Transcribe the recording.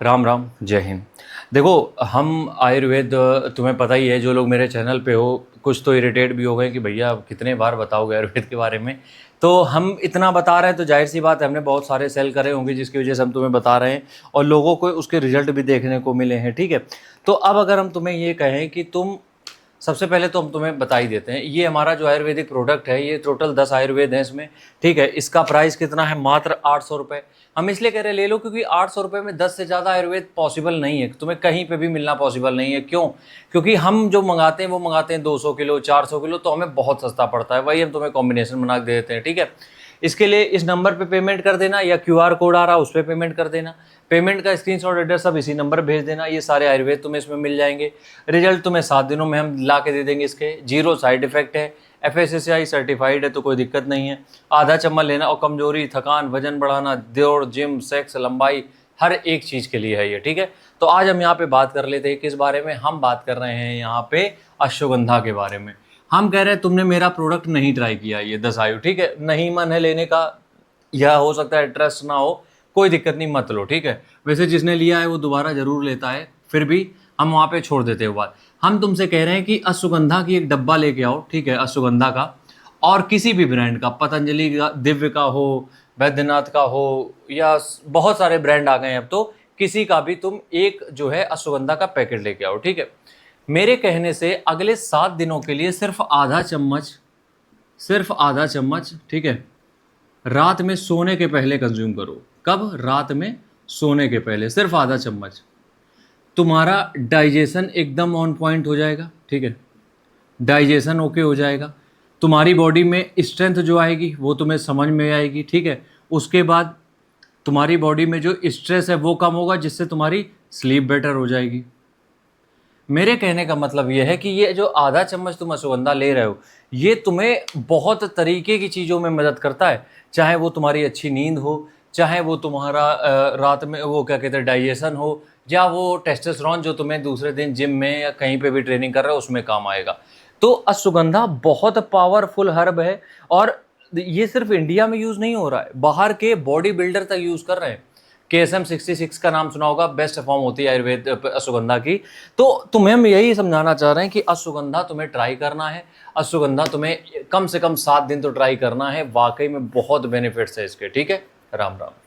राम राम, जय हिंद। देखो, हम आयुर्वेद, तुम्हें पता ही है, जो लोग मेरे चैनल पे हो कुछ तो इरिटेट भी हो गए कि भैया आप कितने बार बताओगे आयुर्वेद के बारे में। तो हम इतना बता रहे हैं तो जाहिर सी बात है हमने बहुत सारे सेल करे होंगे जिसकी वजह से हम तुम्हें बता रहे हैं और लोगों को उसके रिजल्ट भी देखने को मिले हैं। ठीक है, तो अब अगर हम तुम्हें ये कहें कि तुम, सबसे पहले तो हम तुम्हें बता ही देते हैं, ये हमारा जो आयुर्वेदिक प्रोडक्ट है ये टोटल 10 आयुर्वेद है इसमें। ठीक है, इसका प्राइस कितना है? मात्र 800 रुपये। हम इसलिए कह रहे हैं ले लो क्योंकि 800 रुपये में 10 से ज़्यादा आयुर्वेद पॉसिबल नहीं है, तुम्हें कहीं पे भी मिलना पॉसिबल नहीं है। क्यों? क्योंकि हम जो मंगाते हैं वो मंगाते हैं 200 किलो 400 किलो, तो हमें बहुत सस्ता पड़ता है, वही हम तुम्हें कॉम्बिनेशन बना के दे देते हैं। ठीक है, इसके लिए इस नंबर पे पेमेंट कर देना या क्यूआर कोड आ रहा है उस पर पेमेंट कर देना। पेमेंट का स्क्रीनशॉट एड्रेस सब इसी नंबर भेज देना। ये सारे आयुर्वेद तुम्हें इसमें मिल जाएंगे। रिजल्ट तुम्हें 7 दिनों में हम ला के दे देंगे। इसके 0 साइड इफेक्ट है, FSSAI सर्टिफाइड है, तो कोई दिक्कत नहीं है। आधा चम्मच लेना और कमजोरी, थकान, वजन बढ़ाना, दौड़, जिम, सेक्स, लंबाई, हर एक चीज़ के लिए है ये। ठीक है, तो आज हम यहाँ पे बात कर लेते हैं किस बारे में। हम बात कर रहे हैं यहाँ पे अश्वगंधा के बारे में। हम कह रहे हैं तुमने मेरा प्रोडक्ट नहीं ट्राई किया, ये 10 आयु। ठीक है, नहीं मन है लेने का या हो सकता है ट्रस्ट ना हो, कोई दिक्कत नहीं, मत लो। ठीक है, वैसे जिसने लिया है वो दोबारा जरूर लेता है, फिर भी हम वहाँ पे छोड़ देते हैं बात। हम तुमसे कह रहे हैं कि अश्वगंधा की एक डब्बा लेके आओ। ठीक है, अश्वगंधा का, और किसी भी ब्रांड का, पतंजलि का, दिव्य का हो, वैद्यनाथ का हो, या बहुत सारे ब्रांड आ गए हैं अब तो, किसी का भी तुम एक जो है अश्वगंधा का पैकेट लेके आओ। ठीक है, मेरे कहने से अगले 7 दिनों के लिए सिर्फ आधा चम्मच, सिर्फ आधा चम्मच, ठीक है, रात में सोने के पहले कंज्यूम करो। कब? रात में सोने के पहले सिर्फ आधा चम्मच। तुम्हारा डाइजेशन एकदम ऑन पॉइंट हो जाएगा। ठीक है, डाइजेशन ओके हो जाएगा, तुम्हारी बॉडी में स्ट्रेंथ जो आएगी वो तुम्हें समझ में आएगी। ठीक है, उसके बाद तुम्हारी बॉडी में जो स्ट्रेस है वो कम होगा, जिससे तुम्हारी स्लीप बेटर हो जाएगी। मेरे कहने का मतलब ये है कि ये जो आधा चम्मच तुम अश्वगंधा ले रहे हो ये तुम्हें बहुत तरीके की चीज़ों में मदद करता है। चाहे वो तुम्हारी अच्छी नींद हो, चाहे वो तुम्हारा रात में वो क्या कहते हैं डाइजेशन हो, या वो टेस्टोस्टेरोन जो तुम्हें दूसरे दिन जिम में या कहीं पे भी ट्रेनिंग कर रहे हो उसमें काम आएगा। तो अश्वगंधा बहुत पावरफुल हर्ब है, और ये सिर्फ इंडिया में यूज़ नहीं हो रहा है, बाहर के बॉडी बिल्डर तक यूज़ कर रहे हैं। KSM-66 का नाम सुना होगा, बेस्ट फॉर्म होती है आयुर्वेद अश्वगंधा की। तो तुम्हें हम यही समझाना चाह रहे हैं कि अश्वगंधा तुम्हें ट्राई करना है। अश्वगंधा तुम्हें कम से कम 7 दिन तो ट्राई करना है, वाकई में बहुत बेनिफिट्स है इसके। ठीक है, राम राम।